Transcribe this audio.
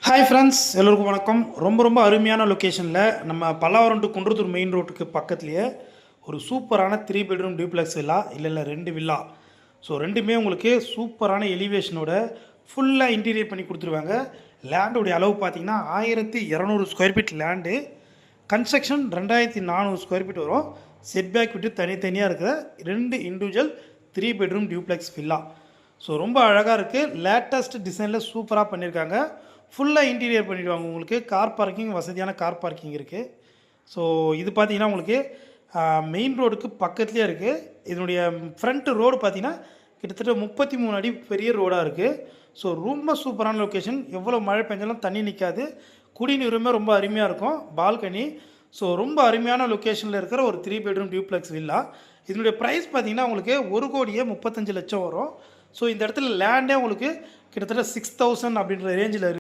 Hi friends, எல்லோருக்கும் வணக்கம். ரொம்ப அருமையான லொக்கேஷனில் நம்ம பல்லாவரம் டு குன்றத்தூர் மெயின் ரோட்டுக்கு பக்கத்துலேயே ஒரு சூப்பரான 3 பெட்ரூம் டியூப்ளெக்ஸ் வில்லா, இல்லை 2 வில்லா. ஸோ ரெண்டுமே உங்களுக்கு சூப்பரான எலிவேஷனோட ஃபுல்லாக இன்டீரியர் பண்ணி கொடுத்துருவாங்க. லேண்டோடைய அளவு பார்த்தீங்கன்னா 1200 square feet land. Construction 2400 square feet வரும். செட்பேக் விட்டு தனித்தனியாக இருக்கிற 2 individual 3 bedroom duplex villa. So ரொம்ப அழகாக இருக்குது. லேட்டஸ்ட் டிசைனில் சூப்பராக பண்ணியிருக்காங்க. ஃபுல்லாக இன்டீரியர் பண்ணிவிடுவாங்க. உங்களுக்கு கார் பார்க்கிங், வசதியான கார் பார்க்கிங் இருக்குது. ஸோ இது பார்த்தீங்கன்னா உங்களுக்கு மெயின் ரோடுக்கு பக்கத்துலேயே இருக்குது. இதனுடைய ஃப்ரண்ட் ரோடு பார்த்தீங்கன்னா கிட்டத்தட்ட 33 அடி பெரிய ரோடாக இருக்குது. ஸோ ரொம்ப சூப்பரான லொக்கேஷன். எவ்வளோ மழை பெஞ்சாலும் தண்ணி நிற்காது. குடிநீருமே ரொம்ப அருமையாக இருக்கும். பால்கனி. ஸோ ரொம்ப அருமையான லொக்கேஷனில் இருக்கிற ஒரு 3 பெட்ரூம் டியூப்ளெக்ஸ் வில்லா. இதனுடைய ப்ரைஸ் பார்த்தீங்கன்னா உங்களுக்கு 1,35,00,000 வரும். ஸோ இந்த இடத்துல லேண்டே உங்களுக்கு கிட்டத்தட்ட 6,000 அப்படின்ற ரேஞ்சில் இருக்குது.